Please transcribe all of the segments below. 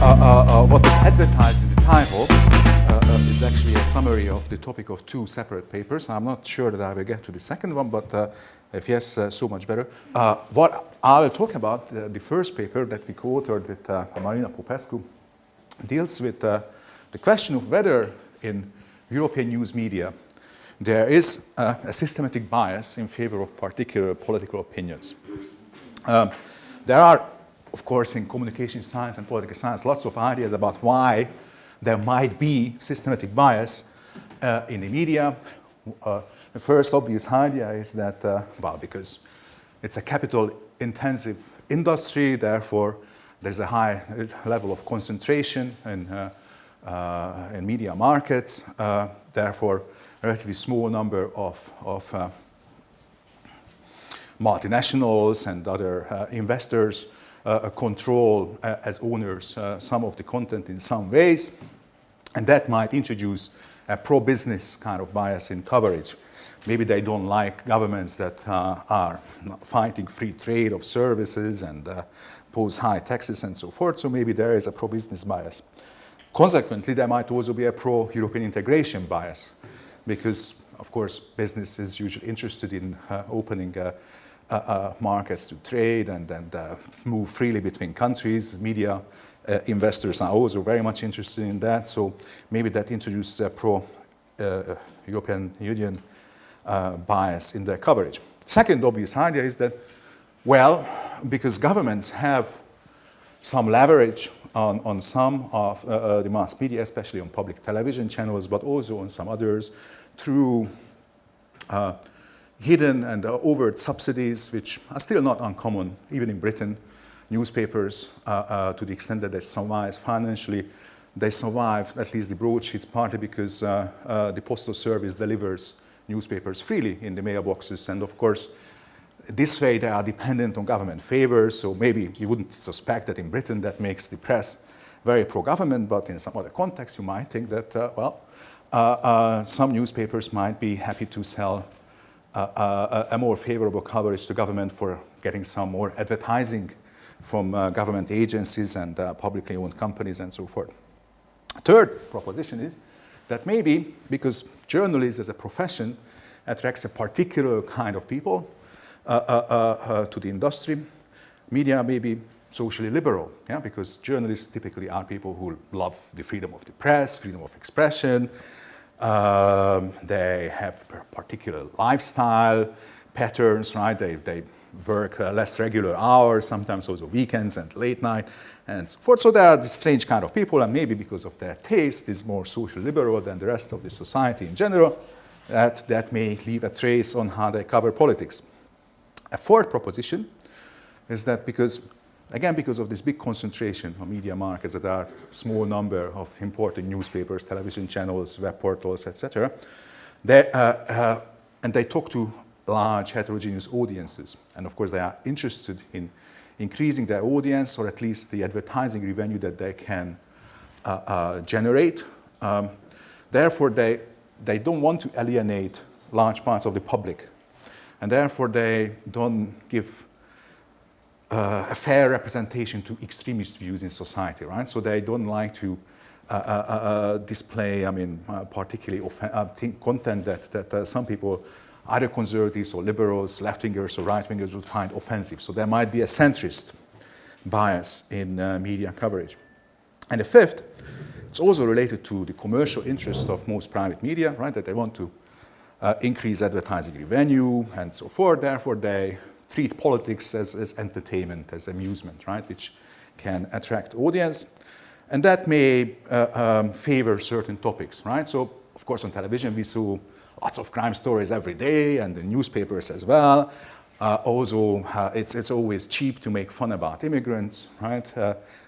what is advertised in the title is actually a summary of the topic of two separate papers. I'm not sure that I will get to the second one, but if yes, so much better. What I will talk about, the first paper that we co-authored with Marina Popescu, deals with the question of whether in European news media there is a systematic bias in favor of particular political opinions. There are, of course, in communication science and political science, lots of ideas about why there might be systematic bias in the media. The first obvious idea is that, well, because it's a capital-intensive industry, therefore there's a high level of concentration in media markets, therefore a relatively small number of multinationals and other investors control as owners some of the content in some ways, and that might introduce a pro-business kind of bias in coverage. Maybe they don't like governments that are fighting free trade of services and pose high taxes and so forth, so maybe there is a pro-business bias. Consequently, there might also be a pro-European integration bias, because, of course, business is usually interested in opening markets to trade and move freely between countries. Media investors are also very much interested in that, so maybe that introduces a pro-European Union bias in their coverage. Second obvious idea is that, well, because governments have some leverage on some of the mass media, especially on public television channels, but also on some others, through hidden and overt subsidies, which are still not uncommon, even in Britain. Newspapers, to the extent that they survive financially, they survive, at least the broadsheets, partly because the postal service delivers newspapers freely in the mailboxes, and of course, this way they are dependent on government favors, so maybe you wouldn't suspect that in Britain that makes the press very pro-government, but in some other context you might think that, some newspapers might be happy to sell a more favorable coverage to government for getting some more advertising from government agencies and publicly owned companies and so forth. Third proposition is that maybe because journalism as a profession attracts a particular kind of people to the industry, media may be socially liberal, yeah? Because journalists typically are people who love the freedom of the press, freedom of expression. They have particular lifestyle patterns, right? They work less regular hours, sometimes also weekends and late night and so forth. So they are this strange kind of people, and maybe because of their taste is more social liberal than the rest of the society in general, that may leave a trace on how they cover politics. A fourth proposition is that because of this big concentration of media markets, that are a small number of important newspapers, television channels, web portals, etc., and they talk to large heterogeneous audiences, and of course they are interested in increasing their audience, or at least the advertising revenue that they can generate. Therefore, they don't want to alienate large parts of the public, and therefore they don't give a fair representation to extremist views in society, right? So they don't like to display, particularly content that some people, either conservatives or liberals, left-wingers or right-wingers, would find offensive. So there might be a centrist bias in media coverage. And the fifth, it's also related to the commercial interests of most private media, right? That they want to increase advertising revenue and so forth. Therefore, they treat politics as entertainment, as amusement, right? Which can attract audience. And that may favor certain topics, right? So, of course, on television, we saw lots of crime stories every day, and the newspapers as well. Also, it's always cheap to make fun about immigrants, right?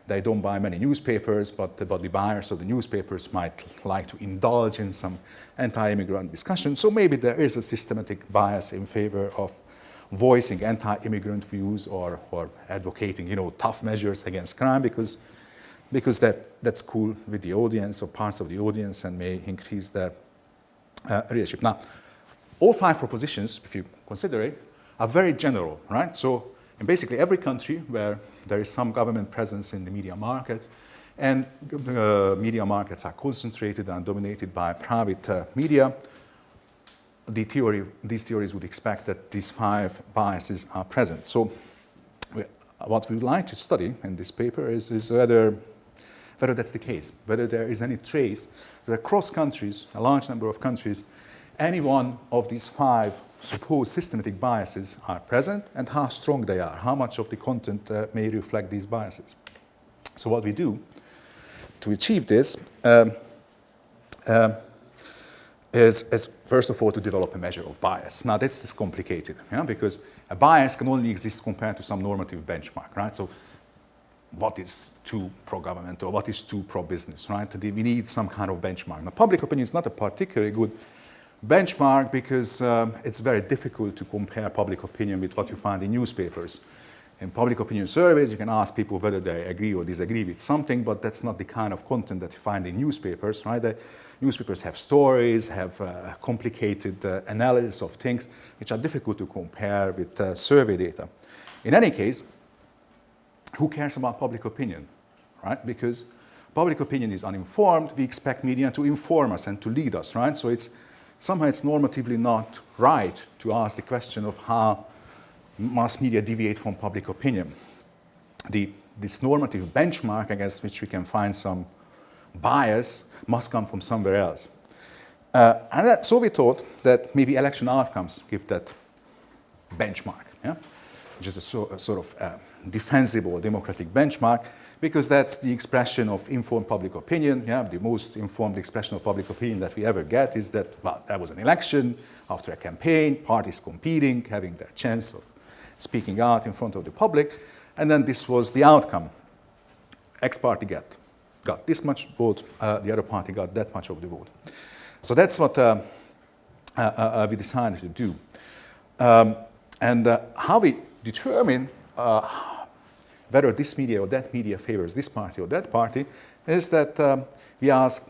They don't buy many newspapers, but the buyers of the newspapers might like to indulge in some anti-immigrant discussion. So maybe there is a systematic bias in favor of voicing anti-immigrant views or advocating, tough measures against crime, because that's cool with the audience or parts of the audience and may increase their readership. Now, all five propositions, if you consider it, are very general, right? So in basically every country where there is some government presence in the media market, And media markets are concentrated and dominated by private media. These theories would expect that these 5 biases are present. So what we would like to study in this paper is whether that's the case, whether there is any trace that across countries, a large number of countries, any one of these 5 supposed systematic biases are present and how strong they are, how much of the content may reflect these biases. So what we do to achieve this is first of all to develop a measure of bias. Now this is complicated, because a bias can only exist compared to some normative benchmark, right? So what is too pro-government or what is too pro-business, right? We need some kind of benchmark. Now public opinion is not a particularly good benchmark because it's very difficult to compare public opinion with what you find in newspapers. In public opinion surveys, you can ask people whether they agree or disagree with something, but that's not the kind of content that you find in newspapers, right? The newspapers have stories, have complicated analysis of things, which are difficult to compare with survey data. In any case, who cares about public opinion, right? Because public opinion is uninformed. We expect media to inform us and to lead us, right? So somehow it's normatively not right to ask the question of how mass media deviate from public opinion. This normative benchmark against which we can find some bias must come from somewhere else. So we thought that maybe election outcomes give that benchmark, which is a sort of defensible democratic benchmark, because that's the expression of informed public opinion. The most informed expression of public opinion that we ever get is that, well, there was an election after a campaign, parties competing, having their chance of speaking out in front of the public, and then this was the outcome. X party got this much vote, the other party got that much of the vote. So that's what we decided to do. And how we determine whether this media or that media favors this party or that party is that we ask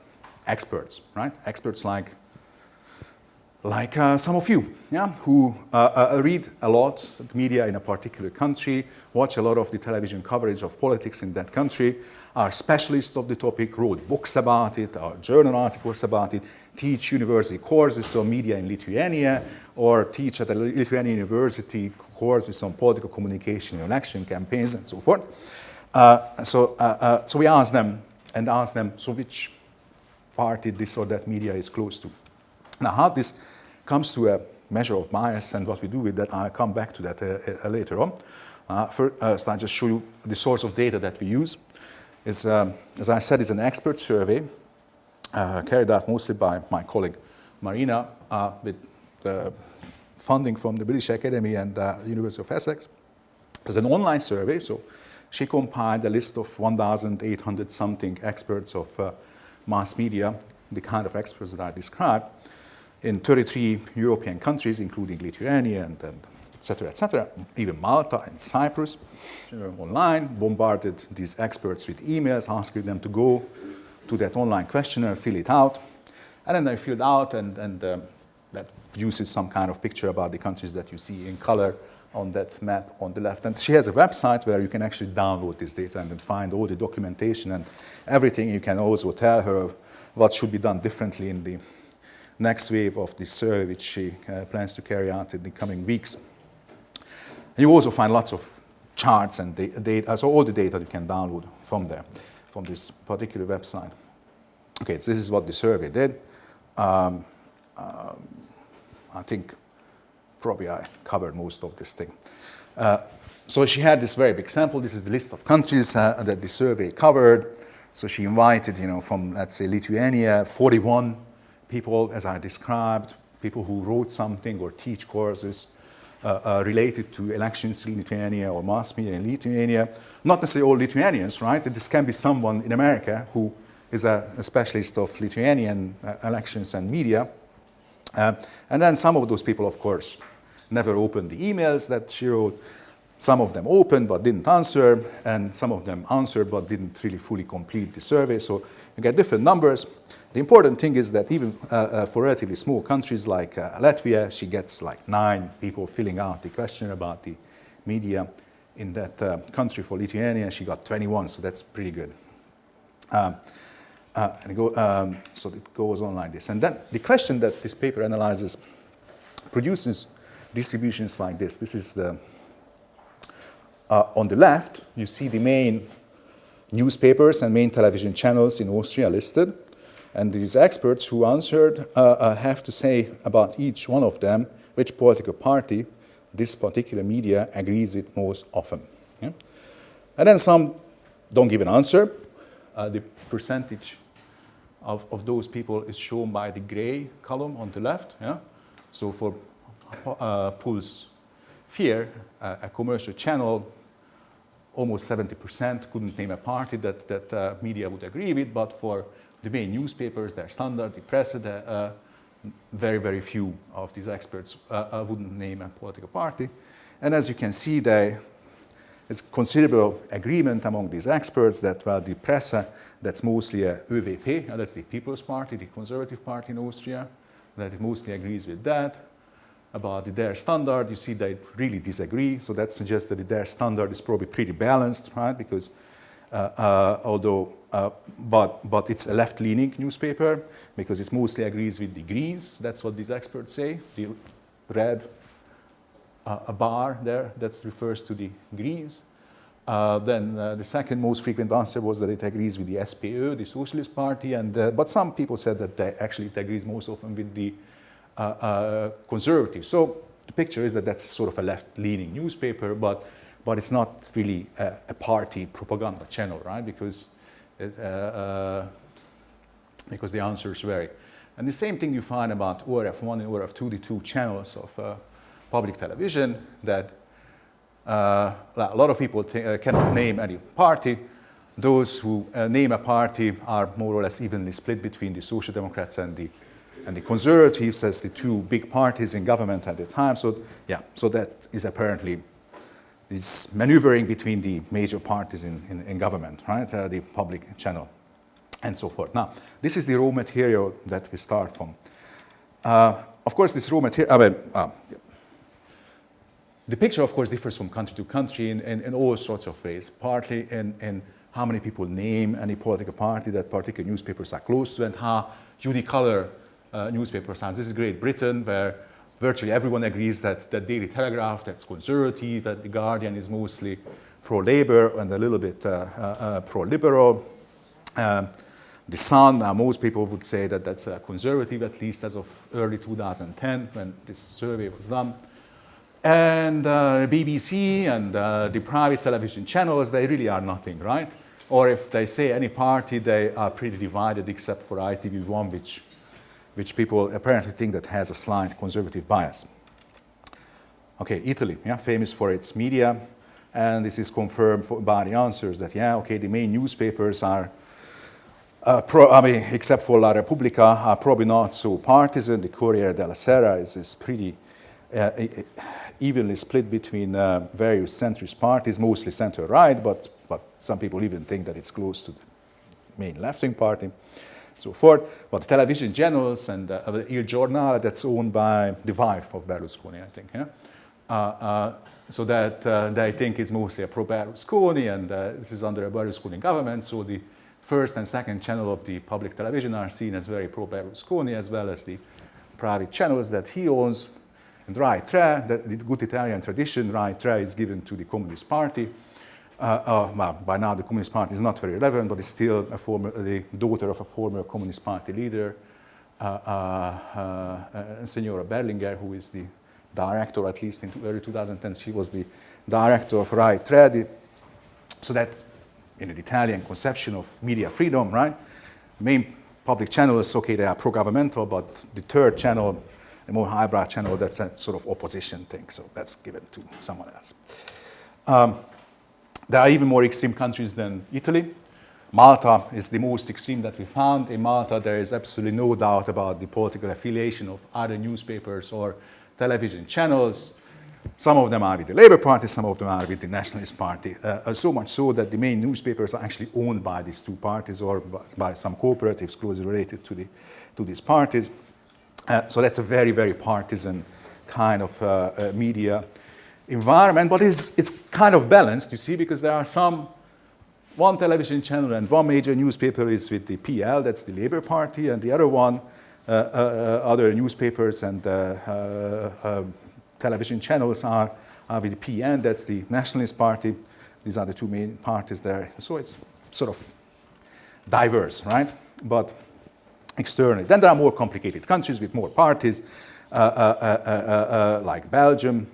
experts, right? Experts like some of you, who read a lot of media in a particular country, watch a lot of the television coverage of politics in that country, are specialists of the topic, wrote books about it, or journal articles about it, teach university courses on media in Lithuania, or teach at a Lithuanian university courses on political communication, election campaigns, and so forth. So we ask them, so which party this or that media is close to. Now, how this comes to a measure of bias and what we do with that, I'll come back to that later on. First, I'll just show you the source of data that we use. As I said, it's an expert survey carried out mostly by my colleague Marina with funding from the British Academy and University of Essex. It's an online survey, so she compiled a list of 1,800 something experts of mass media, the kind of experts that I described, in 33 European countries, including Lithuania and et cetera, even Malta and Cyprus. Online, bombarded these experts with emails, asking them to go to that online questionnaire, fill it out. And then they filled out, and that produces some kind of picture about the countries that you see in color on that map on the left. And she has a website where you can actually download this data and then find all the documentation and everything. You can also tell her what should be done differently in the next wave of this survey, which she plans to carry out in the coming weeks. And you also find lots of charts and data, so all the data you can download from there, from this particular website. Okay, so this is what the survey did. I think probably I covered most of this thing. So she had this very big sample. This is the list of countries that the survey covered. So she invited, from, let's say, Lithuania, 41 people, as I described, people who wrote something or teach courses related to elections in Lithuania or mass media in Lithuania. Not necessarily all Lithuanians, right? This can be someone in America who is a specialist of Lithuanian elections and media. And then some of those people, of course, never opened the emails that she wrote. Some of them opened but didn't answer, and some of them answered but didn't really fully complete the survey. So you get different numbers. The important thing is that even for relatively small countries like Latvia, she gets like 9 people filling out the question about the media in that country. For Lithuania, she got 21, so that's pretty good. So it goes on like this. And then the question that this paper analyzes produces distributions like this. This is the, on the left, you see the main newspapers and main television channels in Austria listed. And these experts who answered have to say about each one of them which political party this particular media agrees with most often. Yeah? And then some don't give an answer. The percentage of those people is shown by the gray column on the left. Yeah? So for Pulse Fear, a commercial channel, almost 70% couldn't name a party that media would agree with, but for the main newspapers, their Standard, the Presse, very, very few of these experts wouldn't name a political party. And as you can see, there's considerable agreement among these experts that, well, the Presse, that's mostly a ÖVP, that's the People's Party, the Conservative Party in Austria, that it mostly agrees with that. About their Standard, you see they really disagree, so that suggests that their Standard is probably pretty balanced, right? Because but it's a left-leaning newspaper because it mostly agrees with the Greens. That's what these experts say. The red bar there, that refers to the Greens. Then the second most frequent answer was that it agrees with the SPÖ, the Socialist Party, and but some people said that actually it agrees most often with the Conservatives. So the picture is that that's sort of a left-leaning newspaper, but it's not really a party propaganda channel, right? Because the answers vary. And the same thing you find about ORF1 and ORF2, the two channels of public television, that a lot of people cannot name any party. Those who name a party are more or less evenly split between the Social Democrats and the Conservatives as the two big parties in government at the time. So yeah, so that is apparently is maneuvering between the major parties in government, right? The public channel, and so forth. Now, this is the raw material that we start from. Of course, this raw material, the picture, of course, differs from country to country in all sorts of ways, partly in how many people name any political party that particular newspapers are close to, and how unicolor newspapers are. This is Great Britain, where virtually everyone agrees that Daily Telegraph, that's conservative, that The Guardian is mostly pro-labor and a little bit pro-liberal. The Sun, most people would say that that's conservative, at least as of early 2010, when this survey was done. And BBC and the private television channels, they really are nothing, right? Or if they say any party, they are pretty divided, except for ITV1, which people apparently think that has a slight conservative bias. Okay, Italy, yeah, famous for its media, and this is confirmed by the answers that, yeah, okay, the main newspapers are, except for La Repubblica, are probably not so partisan. The Corriere della Sera is pretty evenly split between various centrist parties, mostly center-right, but some people even think that it's close to the main left-wing party. So forth, but the television channels and Il Giornale, that's owned by the wife of Berlusconi, I think. Yeah? So that they think it's mostly a pro-Berlusconi, and this is under a Berlusconi government. So the first and second channel of the public television are seen as very pro-Berlusconi, as well as the private channels that he owns. And Rai 3, the good Italian tradition, Rai 3 is given to the Communist Party. Well, by now the Communist Party is not very relevant, but it's still the daughter of a former Communist Party leader, Signora Berlinguer, who is the director, at least in early 2010, she was the director of Rai 3. So that, in the Italian conception of media freedom, right? Main public channels, okay, they are pro-governmental, but the third channel, the more highbrow channel, that's a sort of opposition thing, so that's given to someone else. There are even more extreme countries than Italy. Malta is the most extreme that we found. In Malta, there is absolutely no doubt about the political affiliation of other newspapers or television channels. Some of them are with the Labour Party, some of them are with the Nationalist Party. So much so that the main newspapers are actually owned by these two parties or by some cooperatives closely related to these parties. So that's a very, very partisan kind of media environment, but it's kind of balanced, you see, because there are some one television channel and one major newspaper is with the PL, that's the Labour Party, and the other one, other newspapers and television channels are with the PN, that's the Nationalist Party. These are the two main parties there. So it's sort of diverse, right? But externally. Then there are more complicated countries with more parties, like Belgium.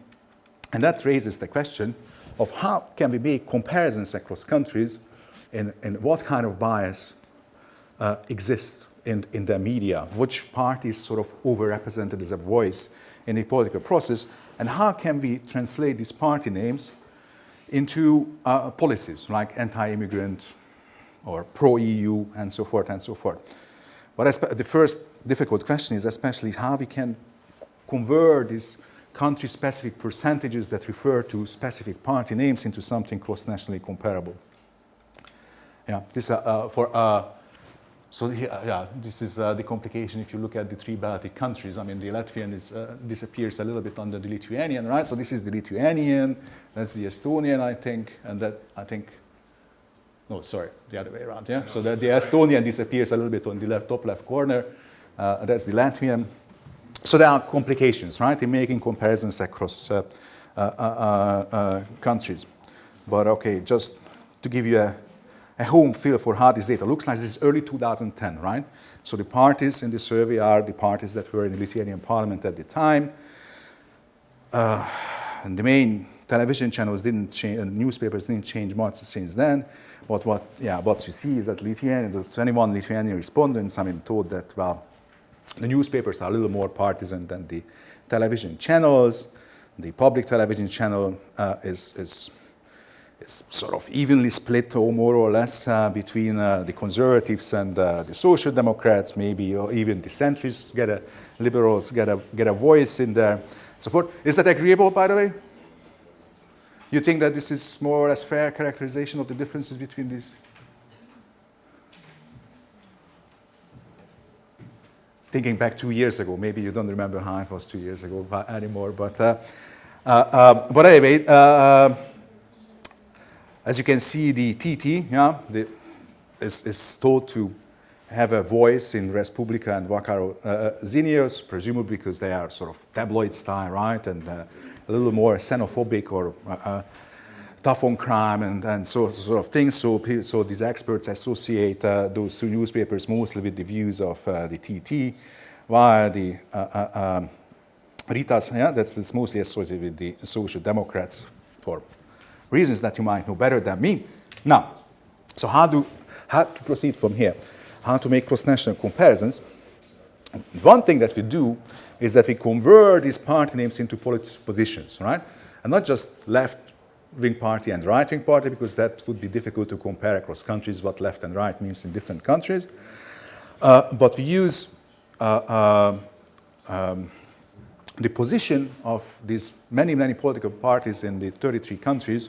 And that raises the question of how can we make comparisons across countries and what kind of bias exists in the media, which party is sort of overrepresented as a voice in the political process, and how can we translate these party names into policies like anti-immigrant or pro-EU and so forth and so forth. But the first difficult question is especially how we can convert these country-specific percentages that refer to specific party names into something cross-nationally comparable. Yeah, this so here, yeah, this is the complication if you look at the three Baltic countries. I mean, the Latvian disappears a little bit under the Lithuanian, right? So this is the Lithuanian, that's the Estonian, I think, and that, I think, no, sorry, the other way around, yeah? No, so that the Estonian disappears a little bit on the top left corner. That's the Latvian. So there are complications, right, in making comparisons across countries. But okay, just to give you a home feel for how this data looks like, this is early 2010, right? So the parties in the survey are the parties that were in the Lithuanian parliament at the time. And the main television channels didn't change, and newspapers didn't change much since then. But what you see is that the 21 Lithuanian respondents, I mean, told that, well, the newspapers are a little more partisan than the television channels. The public television channel is sort of evenly split, or more or less, between the conservatives and the social democrats, maybe, or even the centrists liberals get a voice in there, and so forth. Is that agreeable, by the way? You think that this is more or less fair characterization of the differences between these? Thinking back 2 years ago, maybe you don't remember how it was 2 years ago anymore, but anyway, as you can see, the TT is thought to have a voice in Respublika and Vakaro Zinius, presumably because they are sort of tabloid style, right, and a little more xenophobic or tough on crime and sort of things. So these experts associate those two newspapers mostly with the views of the TT, while the Ritas, that's mostly associated with the Social Democrats for reasons that you might know better than me. Now, so how to proceed from here? How to make cross-national comparisons? One thing that we do is that we convert these party names into political positions, right? And not just left-wing party and right-wing party, because that would be difficult to compare across countries what left and right means in different countries. But we use the position of these many political parties in the 33 countries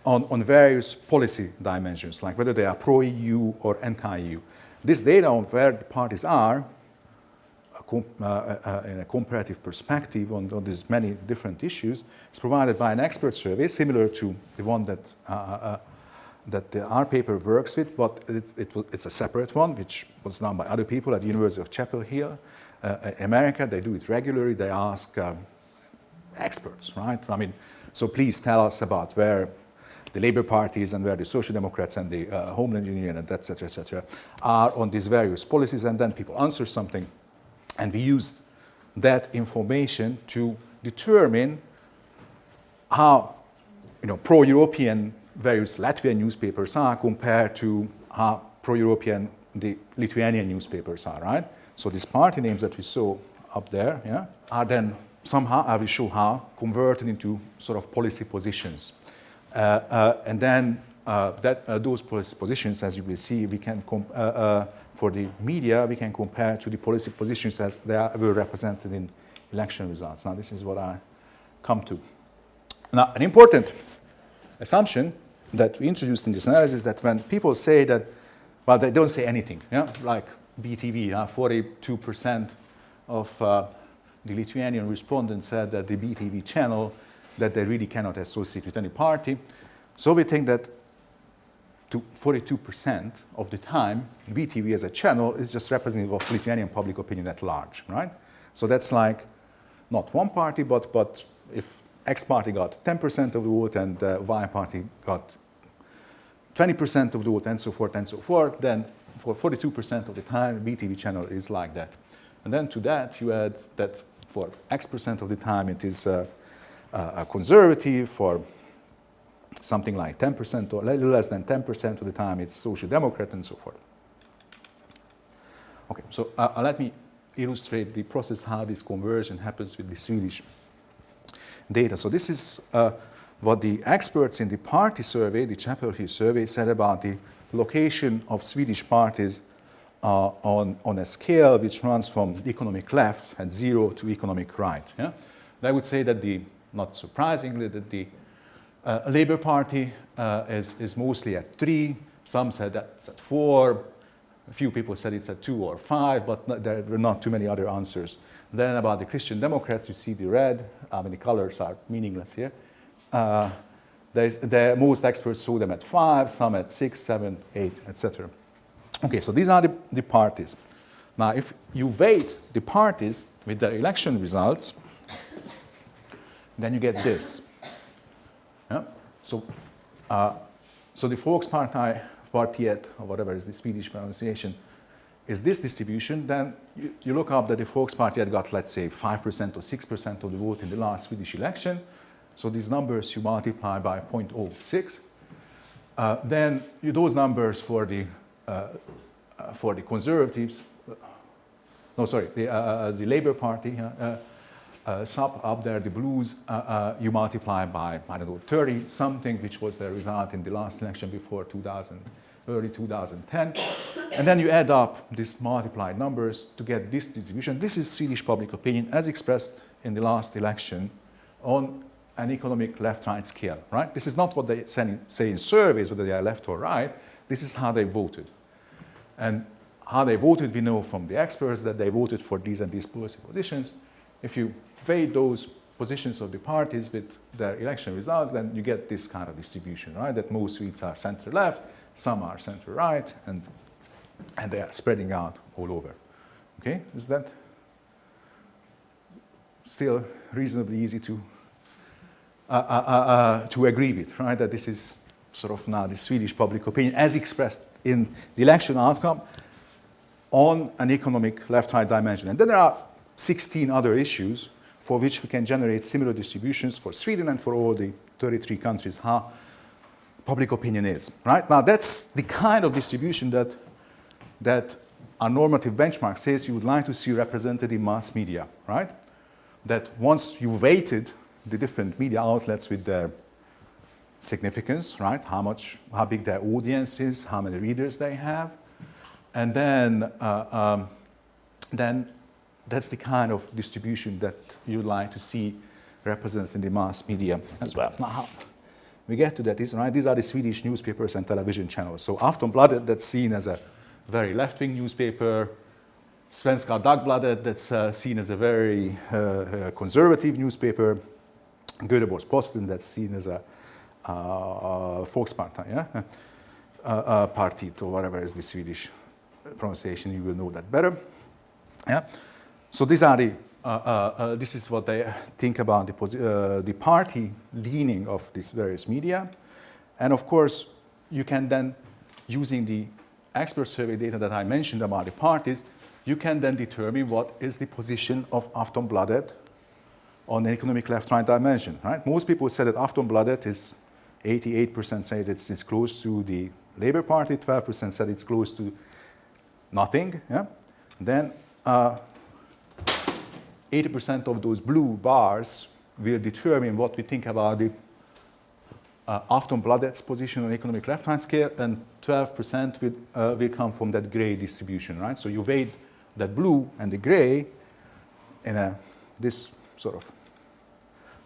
on various policy dimensions, like whether they are pro-EU or anti-EU. This data on where the parties are in a comparative perspective on these many different issues is provided by an expert survey similar to the one that our paper works with, but it's a separate one which was done by other people at the University of Chapel Hill in America. They do it regularly. They ask experts, right? I mean, so please tell us about where the Labour parties and where the Social Democrats and the Homeland Union and et cetera, are on these various policies, and then people answer something. And we used that information to determine how, pro-European various Latvian newspapers are compared to how pro-European the Lithuanian newspapers are, right? So these party names that we saw up there, are then somehow, I will show how, converted into sort of policy positions. And then those policy positions, as you will see, we can for the media, we can compare to the policy positions as they were represented in election results. Now, this is what I come to. Now, an important assumption that we introduced in this analysis is that when people say that, well, they don't say anything, like BTV, 42% of the Lithuanian respondents said that the BTV channel that they really cannot associate with any party. So we think that to 42% of the time, VTV as a channel is just representative of Lithuanian public opinion at large, right? So that's like not one party, but if X party got 10% of the vote and Y party got 20% of the vote and so forth, then for 42% of the time, VTV channel is like that. And then to that, you add that for X% of the time, it is a conservative, for something like 10% or a little less than 10% of the time, it's social democrat and so forth. Okay, so let me illustrate the process, how this conversion happens with the Swedish data. So this is what the experts in the party survey, the Chapel Hill survey, said about the location of Swedish parties on a scale which runs from the economic left at 0 to economic right. Yeah? And I would say that not surprisingly, that the Labour Party is mostly at 3. Some said that's at 4. A few people said it's at 2 or 5, but there were not too many other answers. Then about the Christian Democrats, you see the red. I mean, the colors are meaningless here. Most experts saw them at 5, some at 6, 7, 8, etc. Okay, so these are the parties. Now, if you weight the parties with their election results, then you get this. Yeah? So the Volkspartei, Partiet, or whatever is the Swedish pronunciation, is this distribution. Then you look up that the Volkspartiet got, let's say, 5% or 6% of the vote in the last Swedish election. So these numbers you multiply by 0.06. Then those numbers for the conservatives, the Labour Party, up there, the blues, you multiply by, I don't know, 30 something, which was the result in the last election before early 2010. And then you add up these multiplied numbers to get this distribution. This is Swedish public opinion as expressed in the last election on an economic left-right scale, right? This is not what they say in surveys, whether they are left or right. This is how they voted. And how they voted, we know from the experts that they voted for these and these policy positions. If you weigh those positions of the parties with their election results, then you get this kind of distribution, right? That most Swedes are center-left, some are center-right, and they are spreading out all over. Okay, is that still reasonably easy to agree with, right? That this is sort of now the Swedish public opinion as expressed in the election outcome on an economic left-right dimension. And then there are 16 other issues for which we can generate similar distributions for Sweden and for all the 33 countries, how public opinion is, right? Now that's the kind of distribution that our normative benchmark says you would like to see represented in mass media, right? That once you weighted the different media outlets with their significance, right? How big their audience is, how many readers they have, and then that's the kind of distribution that you'd like to see represented in the mass media as well. Now, how we get to that is, right, these are the Swedish newspapers and television channels. So Aftonbladet, that's seen as a very left-wing newspaper. Svenska Dagbladet, that's seen as a very conservative newspaper. Göteborgs-Posten, that's seen as a Volkspartei, yeah? Partit, or whatever is the Swedish pronunciation, you will know that better. Yeah? So these are this is what they think about the party leaning of these various media. And of course, you can then, using the expert survey data that I mentioned about the parties, you can then determine what is the position of Aftonbladet on the economic left-right dimension, right? Most people say that Aftonbladet is 88% say that it's close to the Labour Party, 12% said it's close to nothing, yeah? Then 80% of those blue bars will determine what we think about the Aftonbladet's position on the economic left-hand scale, and 12% will come from that gray distribution, right? So you weigh that blue and the gray in this sort of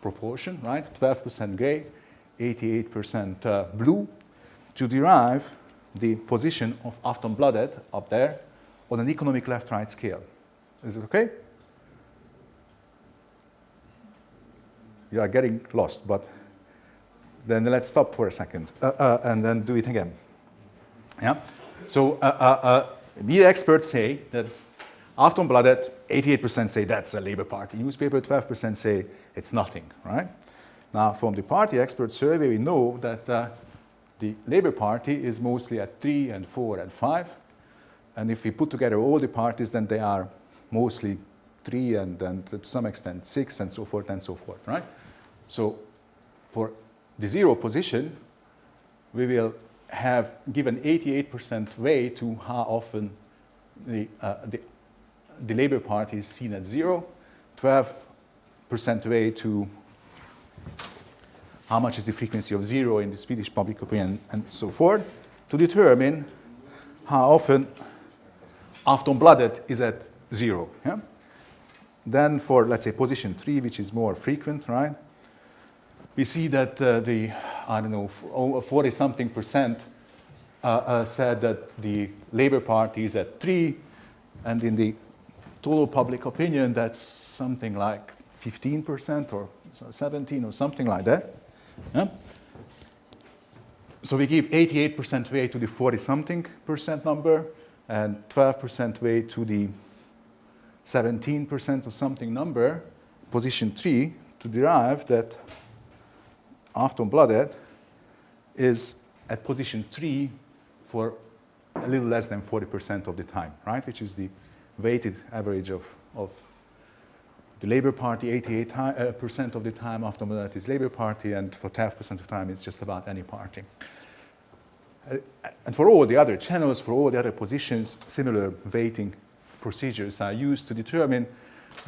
proportion, right? 12% gray, 88% blue, to derive the position of Aftonbladet up there on an economic left-right scale. Is it okay? You are getting lost, but then let's stop for a second and then do it again. Yeah? So media experts say that Aftonbladet, 88% say that's a Labour Party newspaper, 12% say it's nothing, right? Now, from the party expert survey, we know that the Labour Party is mostly at 3 and 4 and 5. And if we put together all the parties, then they are mostly 3 and to some extent 6 and so forth, right? So for the 0 position, we will have given 88% weight to how often the Labour Party is seen at 0, 12% weight to how much is the frequency of 0 in the Swedish public opinion and so forth, to determine how often Aftonbladet is at 0. Yeah? Then for, let's say, position 3, which is more frequent, right? We see that the, I don't know, 40-something percent said that the Labour Party is at 3, and in the total public opinion, that's something like 15% or 17 or something like that. Yeah? So we give 88% weight to the 40-something percent number and 12% weight to the 17% or something number, position 3, to derive that Aftonbladet is at position 3 for a little less than 40% of the time, right? Which is the weighted average of the Labour Party, 88% of the time Aftonbladet is Labour Party, and for 12% of the time it's just about any party. And for all the other channels, for all the other positions, similar weighting procedures are used to determine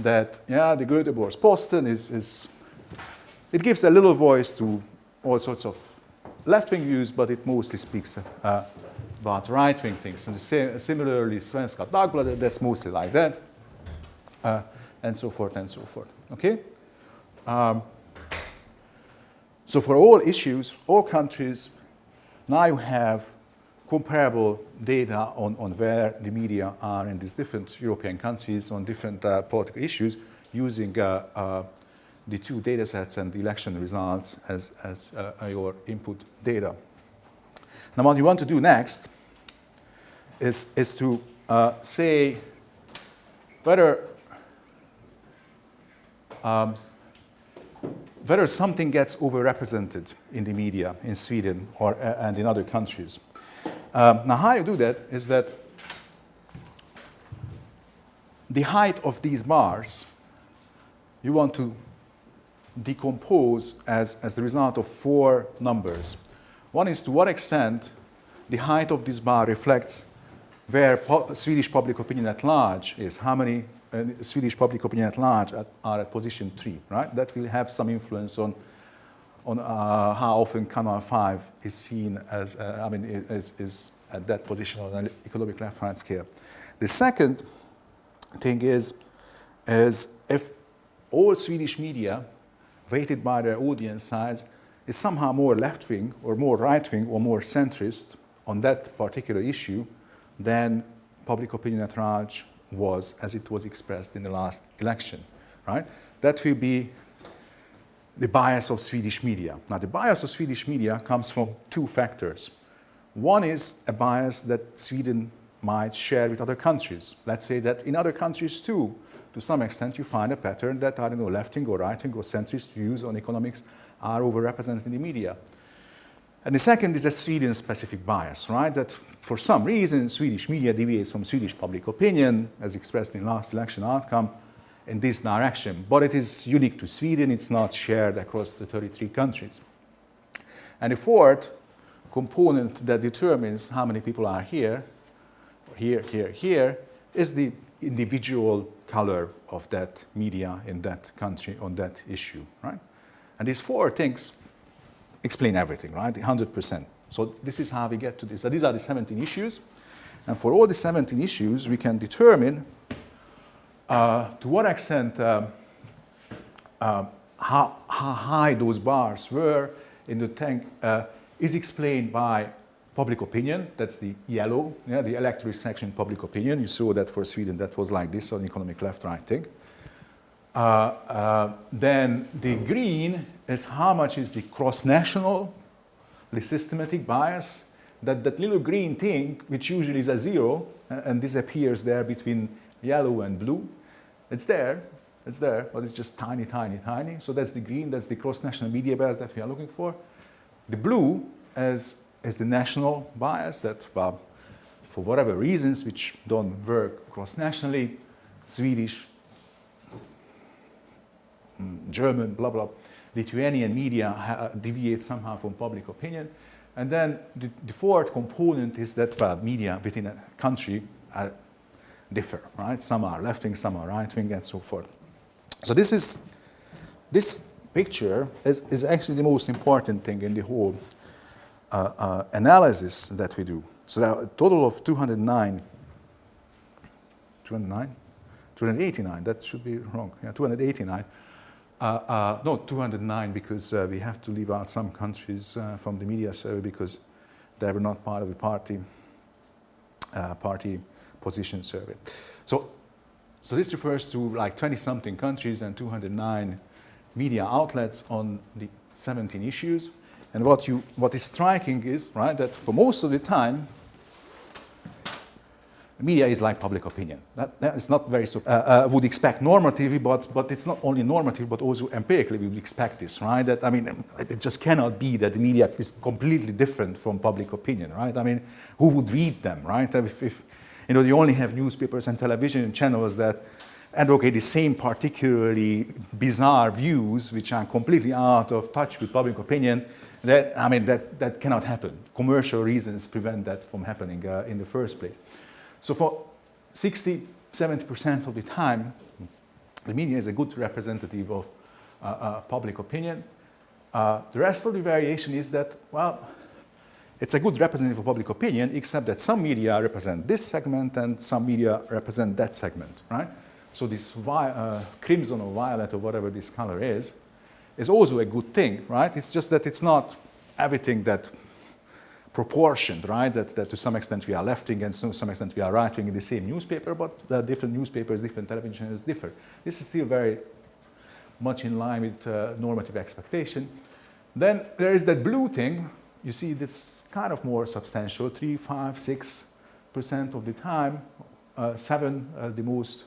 that, yeah, the Göteborgs-Posten is it gives a little voice to all sorts of left-wing views, but it mostly speaks about right-wing things. And similarly, Svenska Dagbladet, that's mostly like that, and so forth and so forth. Okay? So for all issues, all countries, now you have comparable data on where the media are in these different European countries on different political issues using the 2 data sets and the election results as your input data. Now what you want to do next is to say whether something gets overrepresented in the media in Sweden or, and in other countries. Now how you do that is that the height of these bars you want to decompose as the result of 4 numbers. One is to what extent the height of this bar reflects where Swedish public opinion at large is, how many Swedish public opinion at large are at position 3, right? That will have some influence on how often Canal 5 is seen as, is at that position on an economic left-right scale. The second thing is if all Swedish media, weighted by their audience size, is somehow more left-wing or more right-wing or more centrist on that particular issue than public opinion at large was as it was expressed in the last election, right? That will be the bias of Swedish media. Now, the bias of Swedish media comes from 2 factors. One is a bias that Sweden might share with other countries. Let's say that in other countries too, to some extent, you find a pattern that, I don't know, left-wing or right-wing or centrist views on economics are overrepresented in the media. And the second is a Sweden-specific bias, right? That for some reason, Swedish media deviates from Swedish public opinion, as expressed in last election outcome, in this direction. But it is unique to Sweden. It's not shared across the 33 countries. And the fourth component that determines how many people are here, or here, is the individual color of that media in that country on that issue, right? And these 4 things explain everything, right? 100%. So this is how we get to this. So these are the 17 issues. And for all the 17 issues, we can determine to what extent, how high those bars were in the tank is explained by public opinion. That's the yellow, yeah, the electoral section public opinion. You saw that for Sweden, that was like this on economic left-right thing. Then the green is how much is the cross-national, the systematic bias that little green thing, which usually is a 0, and disappears there between yellow and blue, it's there, but it's just tiny, tiny, tiny. So that's the green, that's the cross-national media bias that we are looking for. The blue is the national bias that, for whatever reasons, which don't work cross-nationally, Swedish, German, blah, blah, Lithuanian media deviate somehow from public opinion. And then the fourth component is that media within a country differ, right? Some are left-wing, some are right-wing, and so forth. So this picture is actually the most important thing in the whole analysis that we do. So there are a total of 289, that should be wrong, yeah, 289. No, 209 because we have to leave out some countries from the media survey because they were not part of the party position survey. So this refers to like 20-something countries and 209 media outlets on the 17 issues. And what is striking is, right, that for most of the time, media is like public opinion. That is not very, would expect normatively, but it's not only normative, but also empirically we would expect this, right? That, I mean, it just cannot be that the media is completely different from public opinion, right? I mean, who would read them, right? If you know, you only have newspapers and television channels that advocate the same particularly bizarre views, which are completely out of touch with public opinion, that, I mean, that cannot happen. Commercial reasons prevent that from happening in the first place. So for 60, 70% of the time, the media is a good representative of public opinion. The rest of the variation is that, well, it's a good representative of public opinion, except that some media represent this segment and some media represent that segment, right? So this crimson or violet or whatever this color is also a good thing, right? It's just that it's not everything that proportioned, right? That to some extent we are left-wing and to some extent we are right-wing in the same newspaper, but the different newspapers, different television channels differ. This is still very much in line with normative expectation. Then there is that blue thing. You see this kind of more substantial, 3, 5, 6% of the time, 7 the most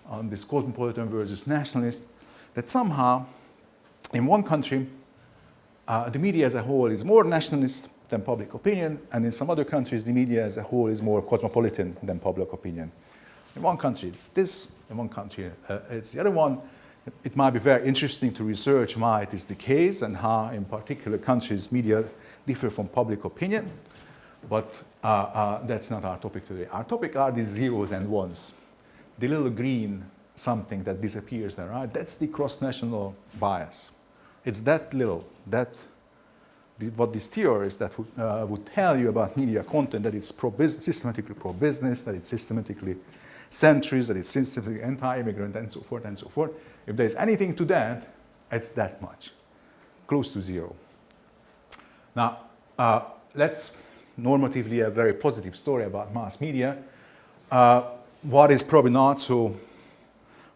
on this cosmopolitan versus nationalist, that somehow in one country the media as a whole is more nationalist than public opinion, and in some other countries the media as a whole is more cosmopolitan than public opinion. In one country it's this, in one country it's the other one. It might be very interesting to research why it is the case and how in particular countries media differ from public opinion, but that's not our topic today. Our topic are the zeros and ones, the little green something that disappears there, right? That's the cross-national bias. It's that little, what these theories that would tell you about media content, that it's systematically pro-business, that it's systematically centrist, that it's systematically anti-immigrant, and so forth and so forth. If there's anything to that, it's that much, close to zero. Now, let's normatively a very positive story about mass media. What is probably not so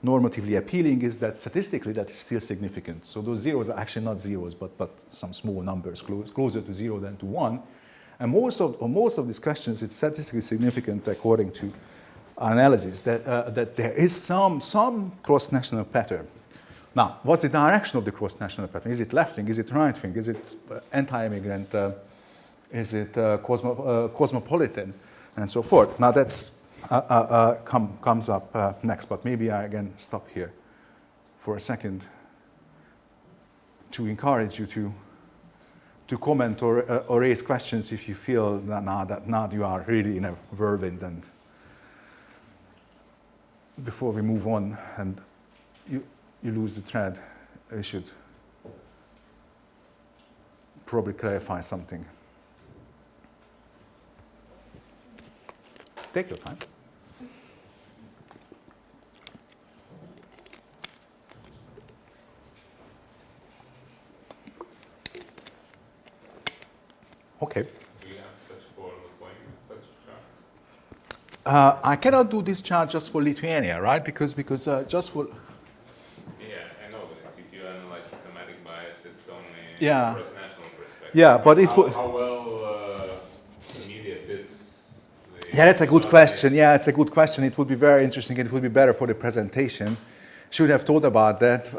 normatively appealing is that statistically that is still significant. So those zeros are actually not zeros, but some small numbers closer to 0 than to 1. And most of these questions, it's statistically significant according to our analysis that there is some cross-national pattern. Now, what's the direction of the cross-national pattern? Is it left-wing? Is it right-wing? Is it anti-immigrant? Is it cosmopolitan? And so forth. Now that's comes up next, but maybe I again stop here for a second to encourage you to comment or raise questions if you feel that now you are really in a whirlwind, and before we move on and you lose the thread, I should probably clarify something. Take your time. Okay. Do you have such for Lithuania, such charts? I cannot do this chart just for Lithuania, right? Because just for... Yeah, I know, but if you analyze systematic bias, it's only Yeah. cross-national perspective. Yeah, but it would... How well Yeah, that's a good question. Yeah, it's a good question. It would be very interesting. It would be better for the presentation. Should have thought about that.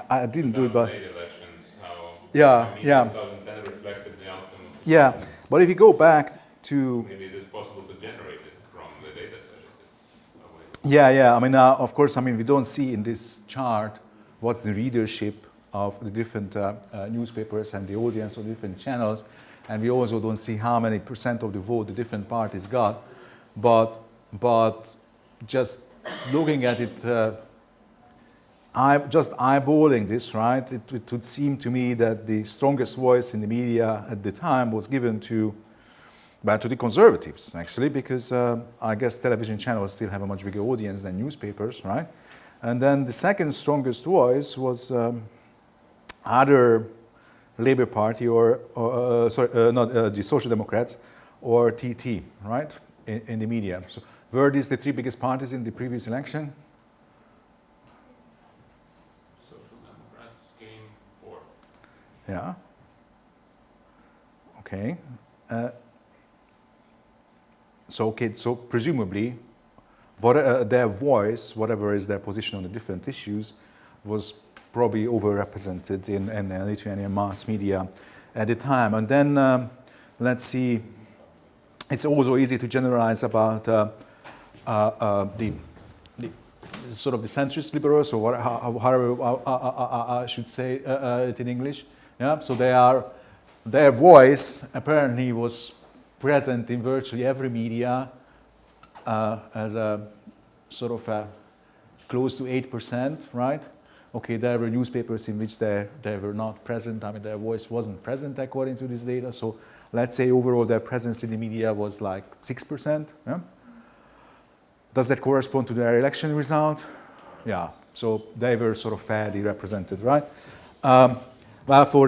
I didn't do it, but elections, how yeah, maybe yeah, 2010 reflected the outcome of the yeah. election. But if you go back to Maybe it is possible to generate it from the data set. It's a way. yeah, yeah. I mean, of course, I mean we don't see in this chart what's the readership of the different newspapers and the audience of different channels, and we also don't see how many % of the vote the different parties got. But just looking at it, just eyeballing this, right? It would seem to me that the strongest voice in the media at the time was given to the conservatives, actually, because I guess television channels still have a much bigger audience than newspapers, right? And then the second strongest voice was either Labour Party or the Social Democrats or TT, right, in the media. So were these the three biggest parties in the previous election? Social Democrats came fourth. Yeah. Okay. So presumably, their voice, whatever is their position on the different issues, was probably overrepresented in Lithuanian mass media at the time. And then let's see. It's also easy to generalize about the sort of the centrist liberals, or however I should say it in English. Yeah. So their voice apparently was present in virtually every media as a sort of close to 8%, right? Okay, there were newspapers in which they were not present. I mean, their voice wasn't present according to this data. So let's say overall their presence in the media was like 6%. Yeah? Does that correspond to their election result? Yeah, so they were sort of fairly represented, right? Well, for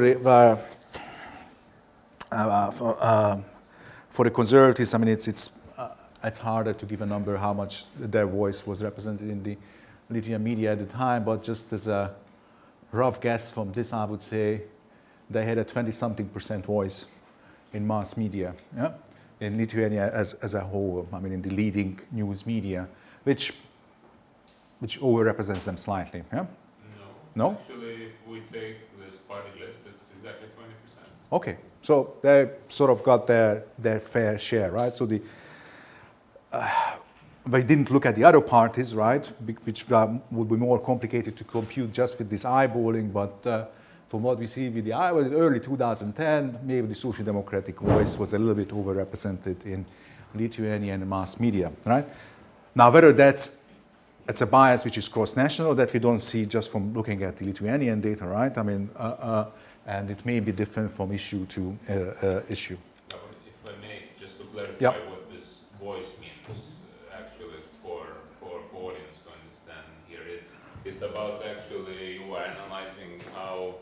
the conservatives, I mean, it's harder to give a number how much their voice was represented in the Lithuanian media at the time, but just as a rough guess from this, I would say they had a 20-something% voice in mass media, yeah? In Lithuania as a whole, I mean, in the leading news media, which overrepresents them slightly, yeah? No? No? Actually, if we take this party list, it's exactly 20%. Okay, so they sort of got their fair share, right? So they didn't look at the other parties, right, which would be more complicated to compute just with this eyeballing, but from what we see with the eyeball in early 2010, maybe the Social Democratic voice was a little bit overrepresented in Lithuanian mass media, right? Now, whether it's a bias which is cross-national that we don't see just from looking at the Lithuanian data, right? I mean, and it may be different from issue to issue. No, if I may, just to clarify Yep. what this voice means, actually, for audience to understand here, it's about actually you are analyzing how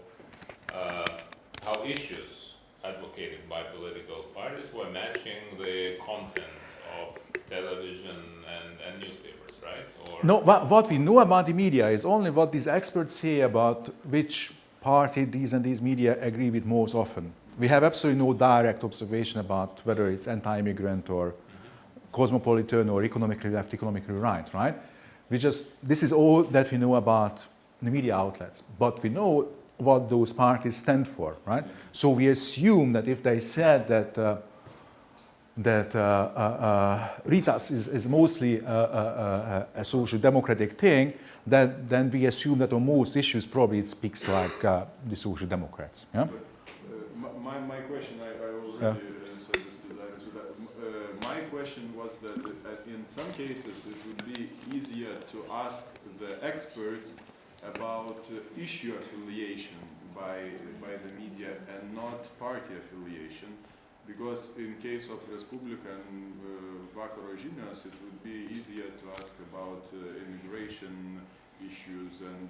issues advocated by political parties were matching the content of television and newspapers, right? Or No, what we know about the media is only what these experts say about which party these and these media agree with most often. We have absolutely no direct observation about whether it's anti-immigrant or cosmopolitan or economically left, economically right? This is all that we know about the media outlets, but we know what those parties stand for, right? So we assume that if they said that Ritas is mostly a social democratic thing, then we assume that on most issues probably it speaks like the Social Democrats. Yeah? My question, I already said this to that. My question was that in some cases it would be easier to ask the experts about issue affiliation by the media and not party affiliation. Because in case of Respublika and Vakaro Žinios, it would be easier to ask about immigration issues and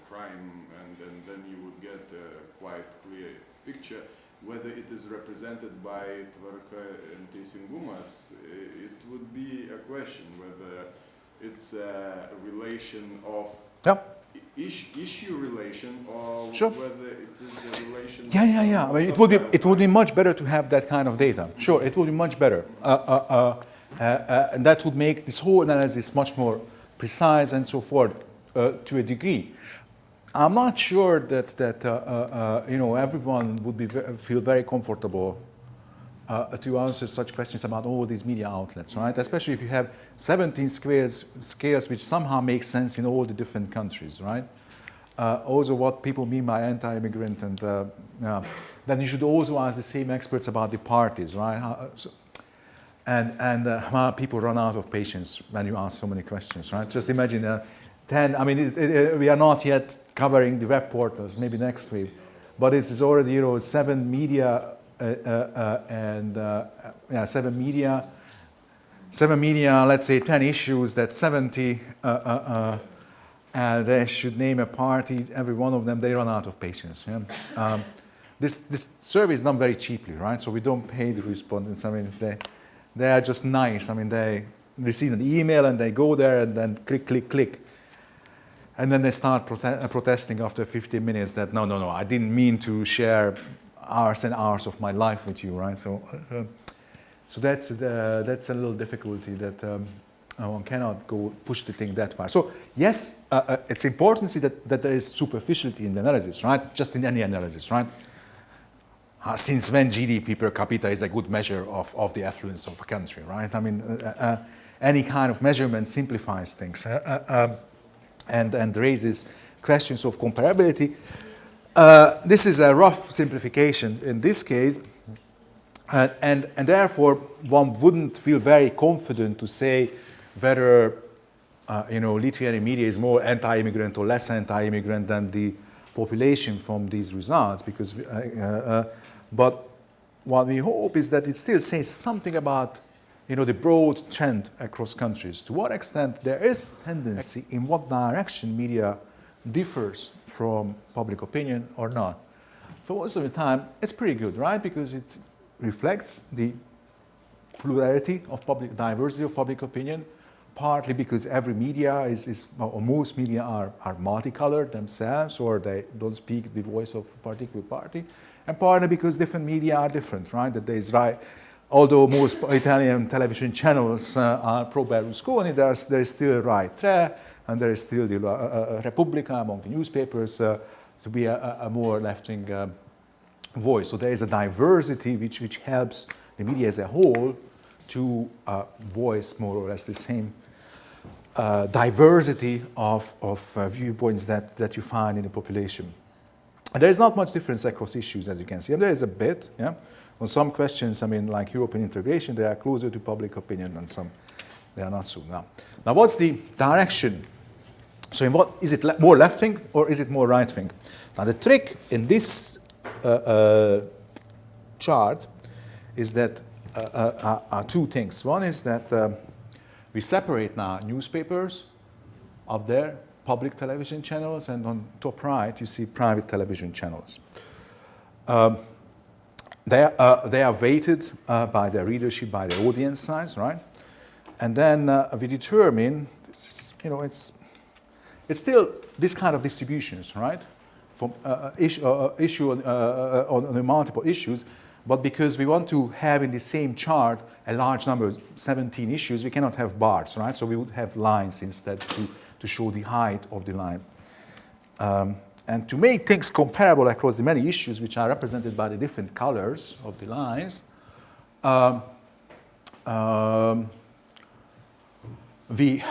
crime, and then you would get a quite clear picture. Whether it is represented by Tvarka and Teisingumas, it would be a question whether it's a relation of issue relation, or Sure. whether it is a relation. Yeah. I mean, it would be much better to have that kind of data. Sure, it would be much better. And that would make this whole analysis much more precise and so forth to a degree. I'm not sure that everyone would feel very comfortable to answer such questions about all these media outlets, right? Especially if you have 17 scales which somehow make sense in all the different countries, right? Also what people mean by anti-immigrant, and then you should also ask the same experts about the parties, right? And people run out of patience when you ask so many questions, right? Just imagine 10, I mean, we are not yet covering the web portals, maybe next week, but it's already, 7 media seven media, let's say 10 issues, that's 70, they should name a party, every one of them, they run out of patience. Yeah? This survey is done very cheaply, right? So we don't pay the respondents. I mean, they are just nice. I mean, they receive an email and they go there and then click, click, click. And then they start protesting after 15 minutes that, no, I didn't mean to share hours and hours of my life with you, right? So that's a little difficulty that one cannot go push the thing that far. So yes, it's important to see that there is superficiality in the analysis, right? Just in any analysis, right? Since when GDP per capita is a good measure of the affluence of a country, right? I mean, any kind of measurement simplifies things and raises questions of comparability. This is a rough simplification in this case, and therefore one wouldn't feel very confident to say whether literary media is more anti-immigrant or less anti-immigrant than the population from these results, because but what we hope is that it still says something about the broad trend across countries. To what extent there is tendency, in what direction media differs from public opinion or not. For most of the time, it's pretty good, right? Because it reflects the plurality of diversity of public opinion, partly because every media or most media are multicolored themselves, or they don't speak the voice of a particular party, and partly because different media are different, right? That there is although most Italian television channels are pro-Berlusconi, there is still Rai 3, and there is still the Repubblica among the newspapers to be a more left-wing voice. So there is a diversity which helps the media as a whole to voice more or less the same diversity of viewpoints that you find in the population. And there is not much difference across issues, as you can see. And there is a bit, yeah. On some questions, I mean, like European integration, they are closer to public opinion, and some they are not so. Now what's the direction? So in what is it more left-wing or is it more right-wing? Now the trick in this chart is that are two things. One is that we separate now newspapers up there, public television channels, and on top right you see private television channels. They are weighted by their readership, by their audience size, right? And then we determine, it's still this kind of distributions, right? From issue on the multiple issues, but because we want to have in the same chart a large number, 17 issues, we cannot have bars, right? So we would have lines instead to show the height of the line. And to make things comparable across the many issues which are represented by the different colors of the lines, we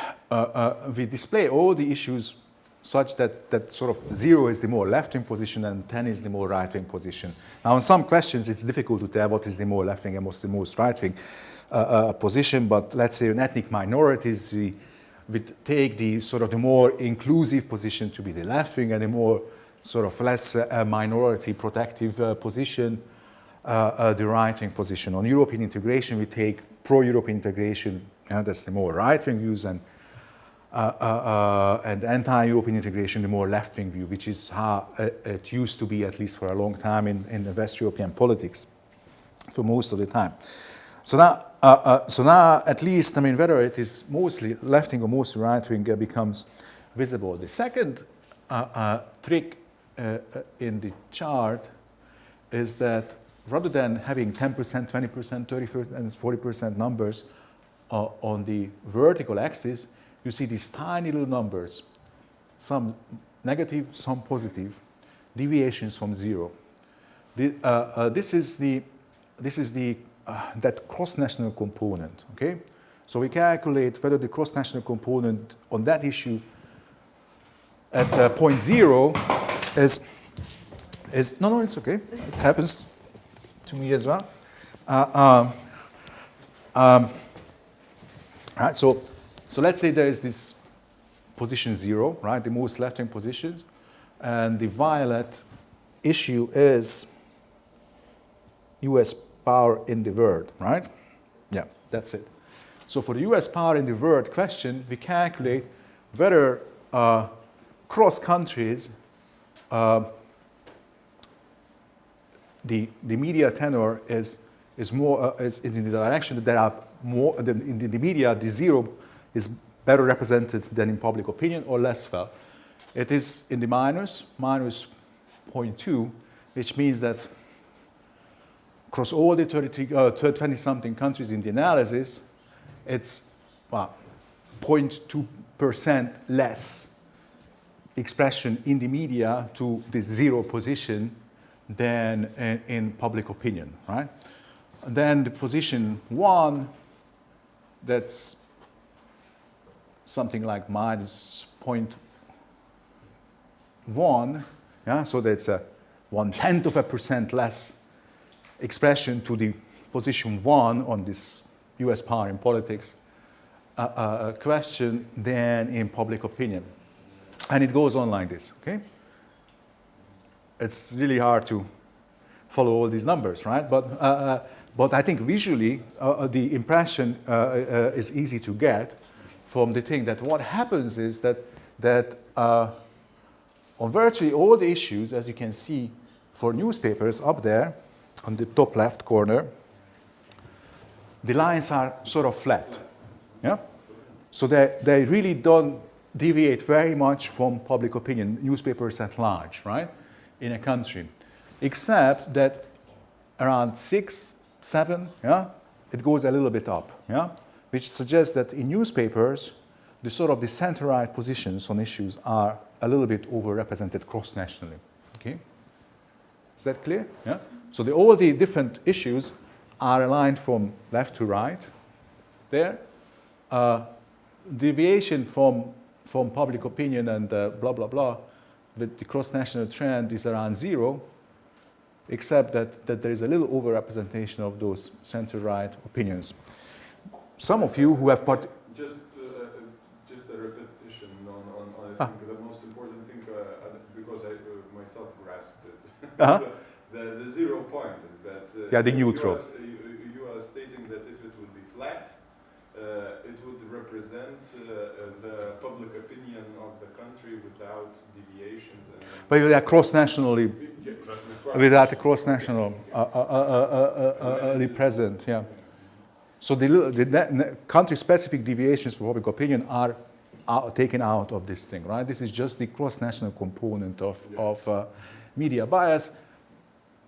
display all the issues such that sort of 0 is the more left-wing position and 10 is the more right-wing position. Now, on some questions, it's difficult to tell what is the more left-wing and what's the most right-wing position, but let's say in ethnic minorities, we take the sort of the more inclusive position to be the left wing, and the more sort of less minority protective position, the right wing position. On European integration, we take pro-European integration, that's the more right wing views, and anti-European integration, the more left wing view, which is how it used to be, at least for a long time, in the West European politics, for most of the time. So now, at least, I mean, whether it is mostly left-wing or mostly right-wing becomes visible. The second trick in the chart is that rather than having 10%, 20%, 30%, and 40% numbers, on the vertical axis, you see these tiny little numbers, some negative, some positive, deviations from zero. This is that cross-national component, okay? So we calculate whether the cross-national component on that issue at point 0 is no, it's okay. It happens to me as well. Right, so let's say there is this position 0, right, the most left-wing positions, and the violet issue is US power in the world, right? Yeah, that's it. So for the US power in the world question, we calculate whether cross countries the media tenor is in the direction that there are more in the media. The 0 is better represented than in public opinion or less well. It is in the minus 0.2, which means that across all the 20-something countries in the analysis, it's 0.2% less expression in the media to the 0 position than in public opinion, right? And then the position 1, that's something like minus 0.1, yeah? So that's a 0.1% less expression to the position 1 on this US power in politics question than in public opinion. And it goes on like this, okay? It's really hard to follow all these numbers, right? But I think visually the impression is easy to get from the thing that what happens is that on virtually all the issues, as you can see for newspapers up there on the top left corner, the lines are sort of flat, yeah? So they really don't deviate very much from public opinion, newspapers at large, right, in a country, except that around 6, 7, yeah, it goes a little bit up, yeah, which suggests that in newspapers, the sort of the center-right positions on issues are a little bit overrepresented cross-nationally, okay? Is that clear? Yeah. So all the different issues are aligned from left to right there. Deviation from public opinion and blah, blah, blah, with the cross-national trend is around 0, except that there is a little overrepresentation of those center-right opinions. Some of you who have Just a repetition on I think the most important thing, because I myself grasped it. The 0 point is that the neutral. You are stating that if it would be flat, it would represent the public opinion of the country without deviations. But they are cross-nationally, without a cross-national present, yeah. So the country-specific deviations for public opinion are taken out of this thing, right? This is just the cross-national component of media bias.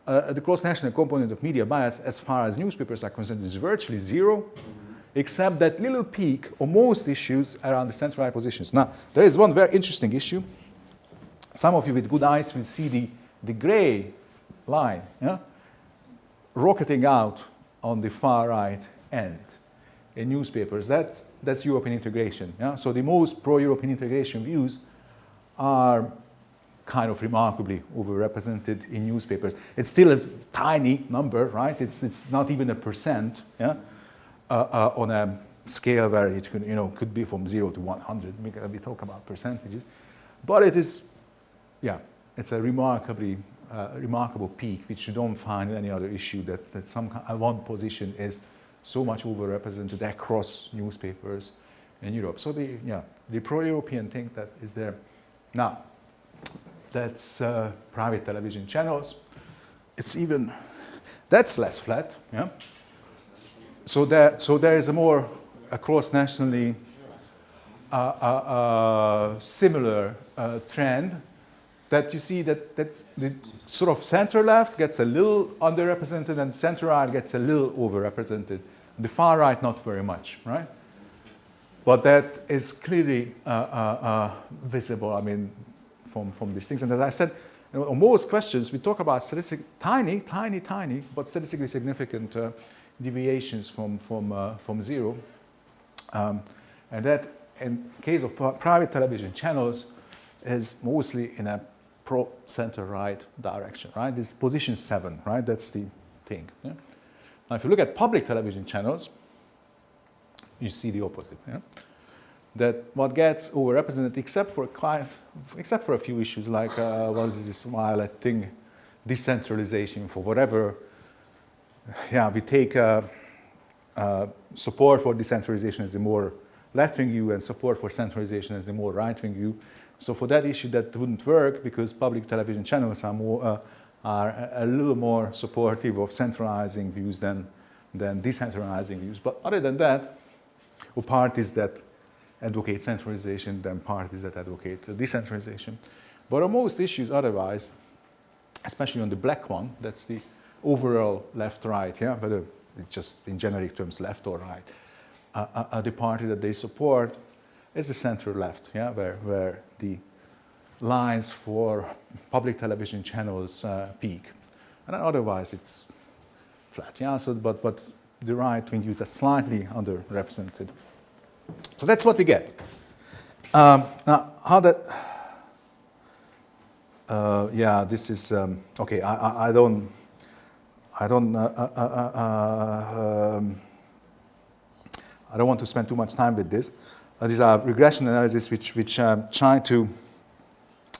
The cross-national component of media bias, as far as newspapers are concerned, is virtually 0, except that little peak on most issues around the center-right positions. Now, there is one very interesting issue. Some of you with good eyes will see the gray line, yeah, rocketing out on the far right end in newspapers. That's European integration. Yeah? So the most pro-European integration views are kind of remarkably overrepresented in newspapers. It's still a tiny number, right? It's not even a percent, yeah? On a scale where it could be from 0 to 100. We talk about percentages, but it is, yeah, it's a remarkable peak which you don't find in any other issue that one position is so much overrepresented across newspapers in Europe. So the pro-European thing that is there. Now, that's private television channels. That's less flat, yeah. So there is a cross-nationally similar trend that you see that the sort of center-left gets a little underrepresented and center-right gets a little overrepresented. The far right, not very much, right? But that is clearly visible, I mean, from these things. And as I said, on most questions, we talk about tiny, but statistically significant deviations from zero. And that, in case of private television channels, is mostly in a pro-center-right direction, right? This is position 7, right? That's the thing. Yeah? Now, if you look at public television channels, you see the opposite. Yeah? That what gets overrepresented, except for a few issues like what is this violet thing, decentralization for whatever. Yeah, we take support for decentralization as the more left-wing view and support for centralization as the more right-wing view. So for that issue, that wouldn't work because public television channels are a little more supportive of centralizing views than decentralizing views. But other than that, or parties that advocate centralization than parties that advocate decentralization. But on most issues otherwise, especially on the black one, that's the overall left-right, yeah, whether it's just in generic terms left or right, the party that they support is the center-left, yeah, where the lines for public television channels peak. And then otherwise it's flat, yeah, so, but the right-wing views are slightly underrepresented. So that's what we get. Now, how that, yeah, this is, okay, I don't want to spend too much time with this. These are regression analysis which try to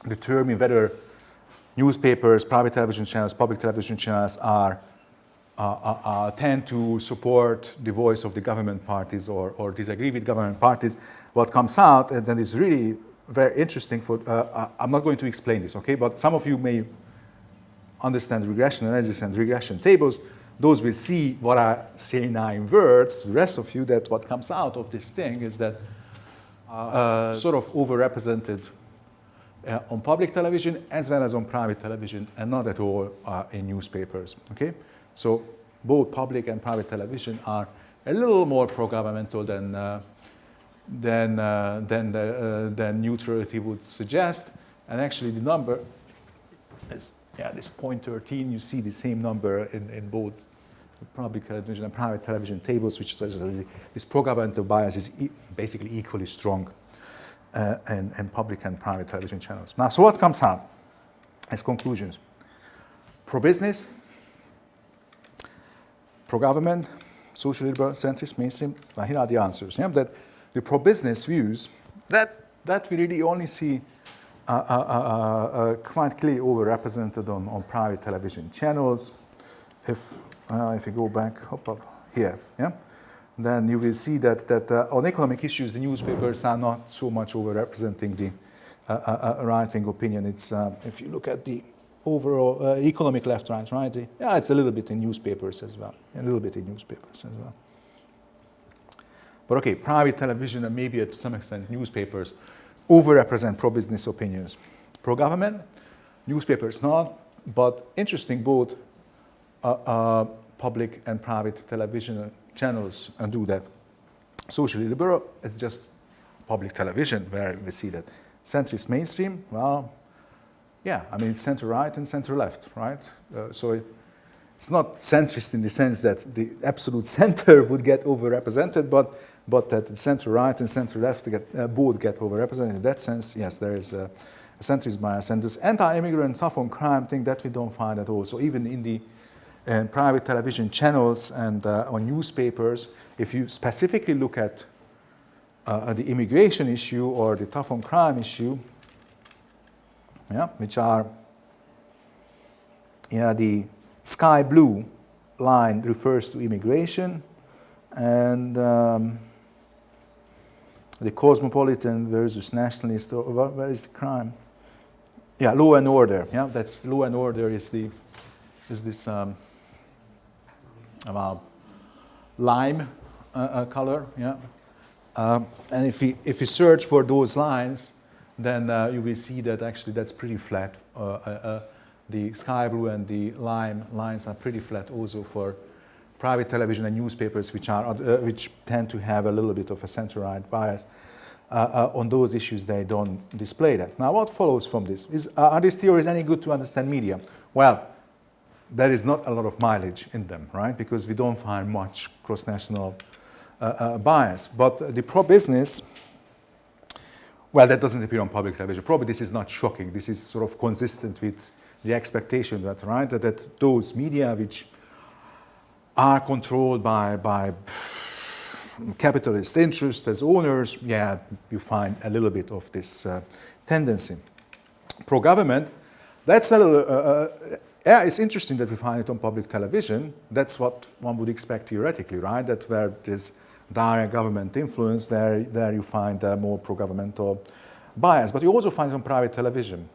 determine whether newspapers, private television channels, public television channels tend to support the voice of the government parties or disagree with government parties. What comes out, and that is really very interesting for, I'm not going to explain this, okay, but some of you may understand regression analysis and regression tables. Those will see what I say now in words. The rest of you, that what comes out of this thing is that sort of overrepresented on public television as well as on private television, and not at all in newspapers, okay? So both public and private television are a little more pro-governmental than neutrality would suggest. And actually the number is, yeah, this 0.13, you see the same number in both public television and private television tables, which says this pro-governmental bias is basically equally strong in public and private television channels. Now, so what comes out as conclusions? Pro-business, pro-government, social liberal, centrist, mainstream. Now here are the answers. Yeah? That the pro-business views, that we really only see quite clearly overrepresented on private television channels. If you go back, hop up here, yeah, then you will see that on economic issues, the newspapers are not so much overrepresenting the right-wing opinion. It's if you look at the overall economic left-right, right? Yeah, it's a little bit in newspapers as well. But okay, private television and maybe to some extent newspapers overrepresent pro-business opinions. Pro-government, newspapers not, but interesting both public and private television channels do that. Socially liberal, it's just public television where we see that. Centrist mainstream, well, yeah, I mean, center-right and center-left, right? So it's not centrist in the sense that the absolute center would get overrepresented, but that the center-right and center-left both get overrepresented. In that sense, yes, there is a centrist bias. And this anti-immigrant, tough on crime thing, that we don't find at all. So even in the private television channels and on newspapers, if you specifically look at the immigration issue or the tough on crime issue, yeah, which are, yeah, the sky blue line refers to immigration, and the cosmopolitan versus nationalist, where is the crime? Yeah, law and order. Yeah, that's law and order is this lime color. Yeah, and if you search for those lines, then you will see that actually that's pretty flat. The sky blue and the lime lines are pretty flat also for private television and newspapers which tend to have a little bit of a center-right bias. On those issues, they don't display that. Now, what follows from this? Are these theories any good to understand media? Well, there is not a lot of mileage in them, right? Because we don't find much cross-national bias. But the pro-business, well, that doesn't appear on public television. Probably this is not shocking. This is sort of consistent with the expectation that, right, that those media which are controlled by capitalist interests as owners, yeah, you find a little bit of this tendency. Pro-government, that's a little, yeah, it's interesting that we find it on public television. That's what one would expect theoretically, right? That where there's direct government influence, there you find more pro-governmental bias. But you also find it on private television,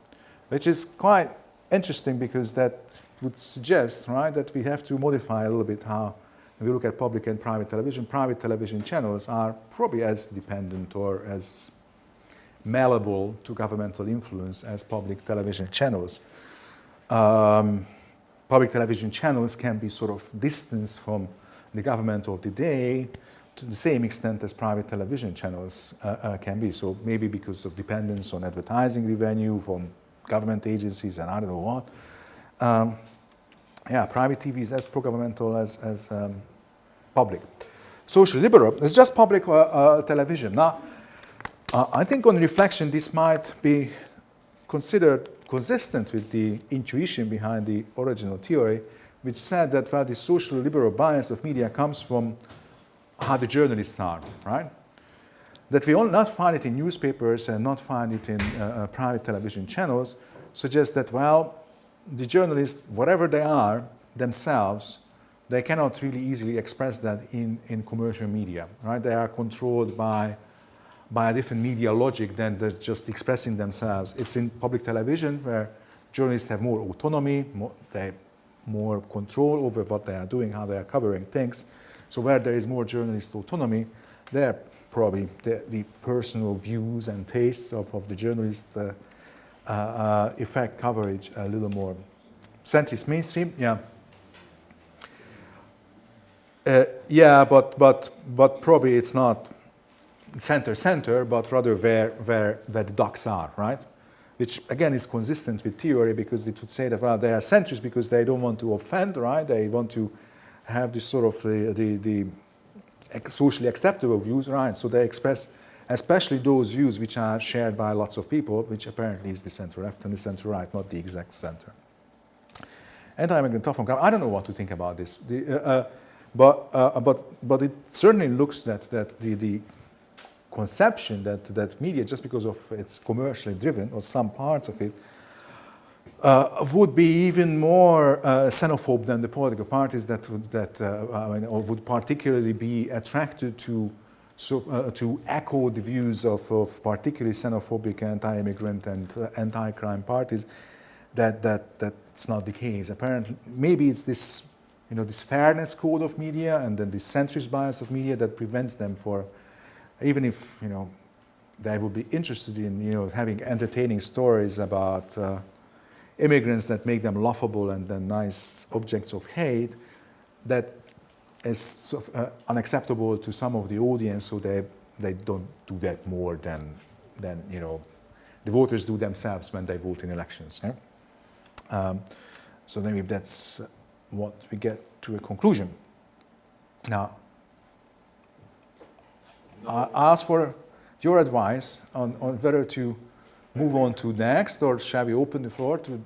which is quite interesting because that would suggest, right, that we have to modify a little bit how we look at public and private television. Private television channels are probably as dependent or as malleable to governmental influence as public television channels. Public television channels can be sort of distanced from the government of the day to the same extent as private television channels can be. So maybe because of dependence on advertising revenue from government agencies and I don't know what. Yeah, private TV is as pro-governmental as public. Social liberal is just public television. Now, I think on reflection, this might be considered consistent with the intuition behind the original theory, which said that well, the social liberal bias of media comes from how the journalists are, right? That we will not find it in newspapers and not find it in private television channels suggests that, well, the journalists, whatever they are themselves, they cannot really easily express that in commercial media, right? They are controlled by a different media logic than just expressing themselves. It's in public television where journalists have more autonomy, they have more control over what they are doing, how they are covering things. So where there is more journalist autonomy, there probably the personal views and tastes of the journalist affect coverage a little more. Centrist mainstream, yeah. Yeah, but probably it's not center, but rather where the ducks are, right? Which again is consistent with theory because it would say that well, they are centrist because they don't want to offend, right? They want to have this sort of the socially acceptable views, right? So they express especially those views which are shared by lots of people, which apparently is the center left and the center right, not the exact center. Anti-immigrant tough on crime. I don't know what to think about this, but it certainly looks that the conception that media, just because of it's commercially driven or some parts of it, would be even more xenophobe than the political parties that would particularly be attracted to echo the views of particularly xenophobic anti-immigrant and anti-crime parties. That's not the case. Apparently, maybe it's this this fairness code of media and then this centrist bias of media that prevents them for, even if they would be interested in having entertaining stories about immigrants that make them laughable and then nice objects of hate, that is sort of, unacceptable to some of the audience, so they don't do that more than the voters do themselves when they vote in elections. Yeah? So maybe that's what we get to a conclusion. Now, I ask for your advice on whether to move on to next, or shall we open the floor to